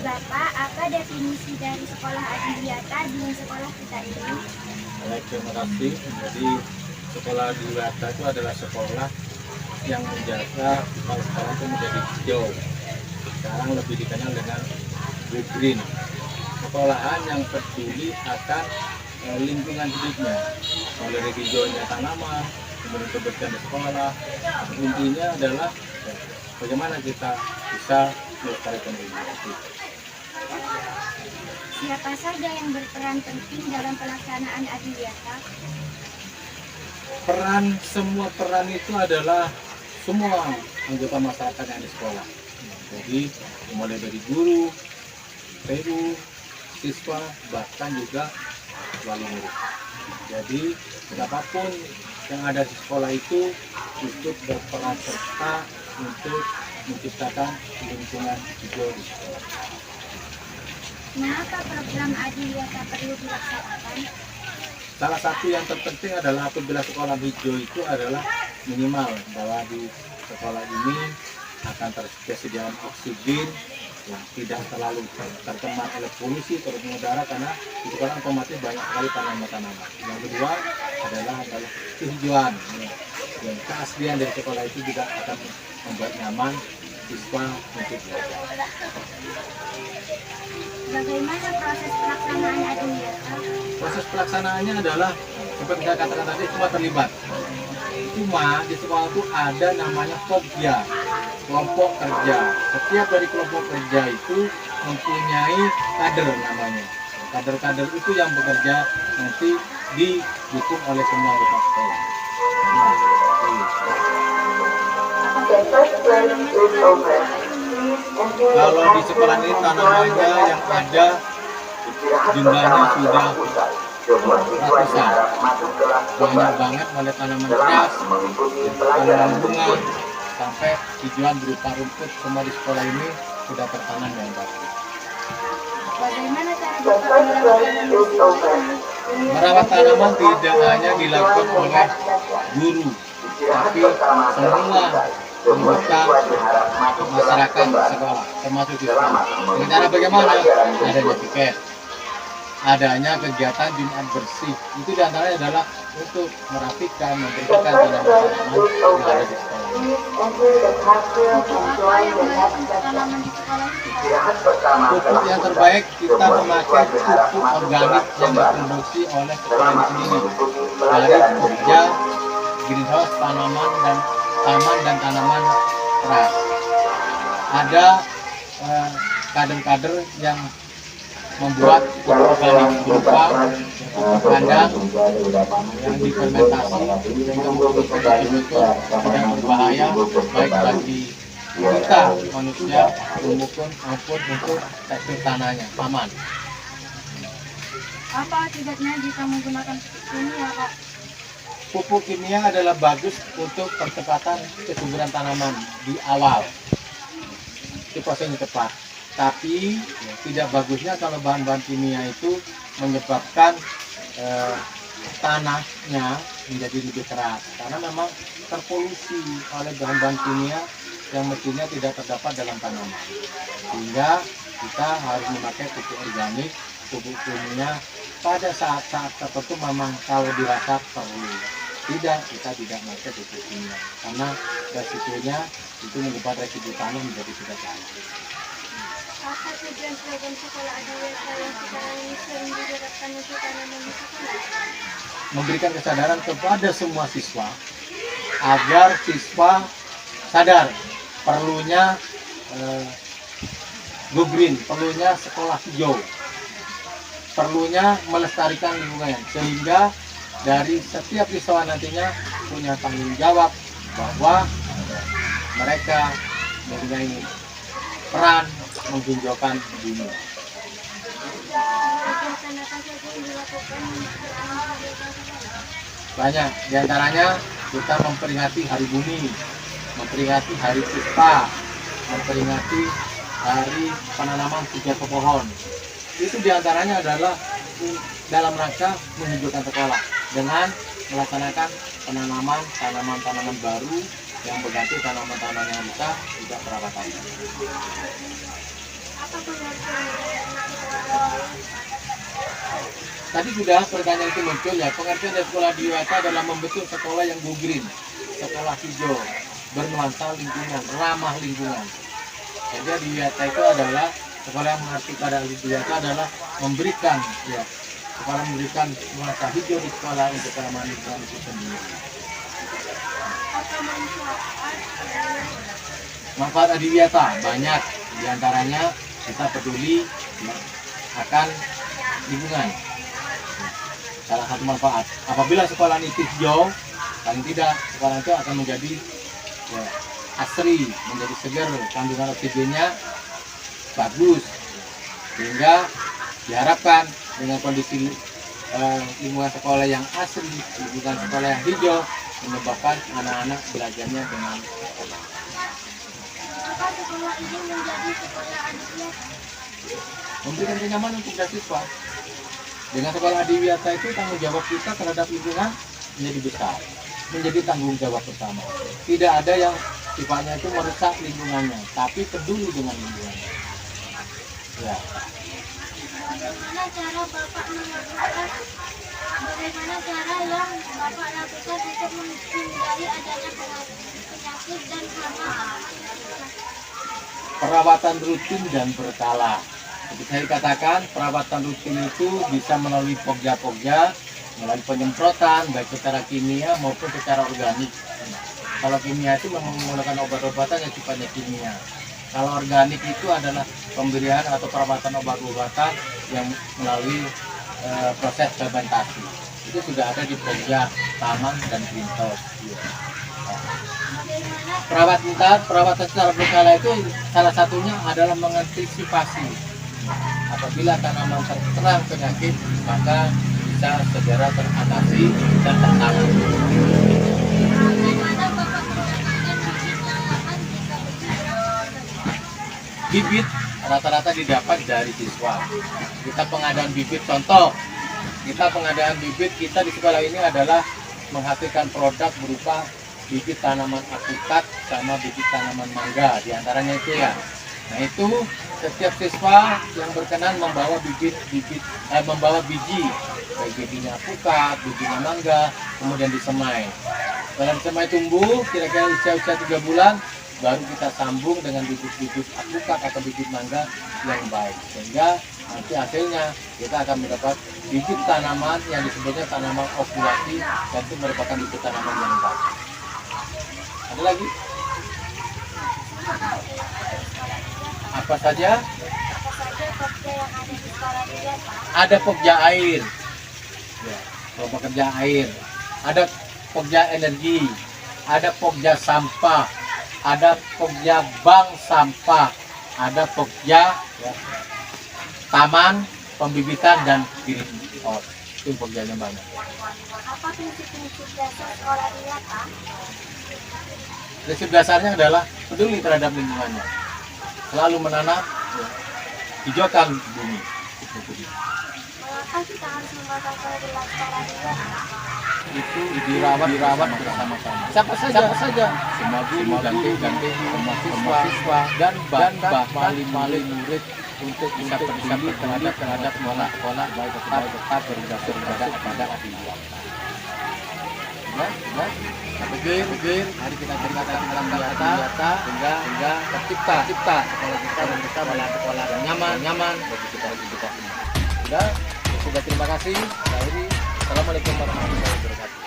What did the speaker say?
Bapak, apa definisi dari sekolah adiwiyata di sekolah kita ini? Baik, terima kasih. Jadi sekolah adiwiyata itu adalah sekolah yang menjaga kalau sekarang itu menjadi hijau. Sekarang lebih dikenal dengan Go Green. Sekolahan yang peduli akan lingkungan hidupnya, mulai dari hijaunya tanaman, kemudian kebersihan di sekolah. Intinya adalah bagaimana kita bisa melestarikan lingkungan. Siapa saja yang berperan penting dalam pelaksanaan adiwiyata? Semua peran itu adalah semua anggota masyarakat yang di sekolah. Jadi mulai dari guru, PU, siswa, bahkan juga wali murid. Jadi siapapun yang ada di sekolah itu ikut berperan serta untuk menciptakan lingkungan hijau di sekolah. Mengapa program adiwiyata perlu dilaksanakan? Salah satu yang terpenting adalah apabila sekolah hijau itu adalah minimal bahwa di sekolah ini akan tersediaan oksigen yang tidak terlalu tercemar oleh polusi terutama udara, karena di sekolah otomatis banyak sekali tanaman-tanaman. Yang kedua adalah kehijauan. Dan keaslian dari sekolah itu juga akan membuat nyaman siswa untuk belajar. Bagaimana proses pelaksanaan adiwiyata? Proses pelaksanaannya adalah seperti saya katakan tadi, semua terlibat. Cuma di sekolah itu ada namanya KOPJA, kelompok kerja. Setiap dari kelompok kerja itu mempunyai kader namanya. Kader-kader itu yang bekerja nanti didukung oleh semua anggota sekolah. Kalau di sekolah ini tanamannya yang ada jumlahnya sudah ratusan, banyak banget, mulai tanaman hias, tanaman bunga, sampai hijauan berupa rumput. Semua di sekolah ini sudah tertanam dengan bagus. Bagaimana cara Bapak merawat tanaman di sekolah ini? Merawat tanaman tidak hanya dilakukan oleh guru, tapi semua anggota masyarakat sekolah, termasuk siswa. Dengan cara bagaimana? Adanya piket, adanya kegiatan Jumat bersih. Itu diantaranya adalah untuk merapikan, membersihkan tanaman-tanaman yang ada di sekolah. Pupuk apa yang baik untuk tanaman di sekolah ini? Pupuk yang terbaik kita memakai pupuk organik yang diproduksi oleh sekolah ini sendiri dari kerja greenhouse tanaman dan taman dan tanaman keras. Ada kader-kader yang membuat pupuk organik berupa pupuk kandang yang difermentasi sehingga pupuk itu betul-betul tidak berbahaya baik bagi kita manusia maupun untuk tekstur tanahnya, aman. Apa akibatnya jika menggunakan pupuk ini ya Pak? Pupuk kimia adalah bagus untuk percepatan kesuburan tanaman di awal. Itu prosesnya cepat. Tapi tidak bagusnya kalau bahan-bahan kimia itu menyebabkan tanahnya menjadi lebih keras, karena memang terpolusi oleh bahan-bahan kimia yang mestinya tidak terdapat dalam tanaman. Sehingga kita harus memakai pupuk organik, pupuk kimia pada saat-saat tertentu memang kalau dirasa perlu. Tidak, kita tidak memakai pupuk kimia karena resikonya itu membuat residu tanah menjadi tidak baik. Apa tujuan program sekolah adiwiyata yang sekarang ini sering diterapkan untuk tanaman di sekolah? Memberikan kesadaran kepada semua siswa agar siswa sadar perlunya Go Green, perlunya sekolah hijau, perlunya melestarikan lingkungan, sehingga dari setiap siswa nantinya punya tanggung jawab bahwa mereka mempunyai peran menghijaukan bumi. Kegiatan apa saja yang dilakukan untuk menghijaukan sekolah? Banyak, diantaranya kita memperingati Hari Bumi, memperingati Hari Cipta, memperingati Hari Penanaman 3 pohon. Itu diantaranya adalah dalam rangka menghijaukan sekolah dengan melaksanakan penanaman tanaman-tanaman baru yang berganti tanaman-tanaman yang rusak, juga perawatan. Apa apa pengertiannya? Tadi sudah pertanyaan itu muncul ya, pengertian dari sekolah Adiwiyata adalah membentuk sekolah yang go green, sekolah hijau, bernuansa lingkungan, ramah lingkungan. Jadi Adiwiyata itu adalah sekolah yang mengerti pada Adiwiyata adalah memberikan ya, sekolah memberikan nuansa hijau di sekolah untuk keamanan lingkungan itu sendiri. Apa manfaat dari Manfaat Adiwiyata banyak, diantaranya kita peduli ya, akan lingkungan. Salah satu manfaat, apabila sekolah itu hijau, paling tidak sekolah itu akan menjadi ya, asri, menjadi segar, kandungan oksigennya bagus, sehingga diharapkan dengan kondisi lingkungan sekolah yang asri, lingkungan sekolah yang hijau, menyebabkan anak-anak belajarnya dengan apa sekolah ini menjadi sekolah Adiwiyata? memberikan kenyamanan untuk siswa. Dengan sekolah Adiwiyata itu tanggung jawab kita terhadap lingkungan menjadi besar, menjadi tanggung jawab bersama. Tidak ada yang sifatnya itu merusak lingkungannya, tapi peduli dengan lingkungannya. Ya. Bagaimana cara Bapak melakukan bagaimana cara yang Bapak lakukan untuk menghindari adanya penyakit dan hama? Perawatan rutin dan berkala. Seperti saya katakan, perawatan rutin itu bisa melalui pogja-pogja, melalui penyemprotan, baik secara kimia maupun secara organik. Kalau kimia itu menggunakan obat-obatan yang sifatnya kimia. Kalau organik itu adalah pemberian atau perawatan obat-obatan yang melalui proses fermentasi. Itu sudah ada di pogja, taman, dan pintos. Perawatan secara berkala itu salah satunya adalah mengantisipasi. Apabila tanaman terserang penyakit, maka bisa segera teratasi dan tertangani. Bagaimana Bapak mendapatkan bibit tanaman jika Bibit rata-rata didapat dari siswa. Kita pengadaan bibit, contoh, kita pengadaan bibit kita di sekolah ini adalah menghasilkan produk berupa bibit tanaman alpukat sama bibit tanaman mangga, diantaranya itu ya. Nah itu setiap siswa yang berkenan membawa membawa biji, baik bijinya alpukat, bijinya mangga, kemudian disemai. Setelah disemai tumbuh, kira-kira usia 3 bulan, baru kita sambung dengan bibit-bibit alpukat atau bibit mangga yang baik. Sehingga nanti hasilnya kita akan mendapat bibit tanaman yang disebutnya tanaman ovulasi, dan itu merupakan bibit tanaman yang baik. Ada lagi? Apa saja? pogja yang ada di sekolah Adiwiyata? Ada pogja air, ya, kelompok kerja air. Ada pogja energi, ada pogja sampah, ada pogja bank sampah, ada pogja ya, taman, pembibitan, dan kirim out. Itu pogjanya banyak. Apa prinsip-prinsip dasar sekolah Adiwiyata? Prinsip dasarnya adalah peduli terhadap lingkungannya, selalu menanam, ya, hijaukan bumi. Mengapa kita harus membakar kehidupan sekolah Adiwiyata? Itu dirawat bersama-sama. Siapa saja, semua guru, ganti mahasiswa dan bahkan murid untuk bisa peduli terhadap sekolah baik tetap berdasar pada Adiwiyata. Ya, Begir, mari kita berikan dalam Adiwiyata sehingga tercipta sekolah kita dan kita sekolah yang nyaman bagi kita semua. Sudah, terima kasih. Assalamualaikum warahmatullahi wabarakatuh.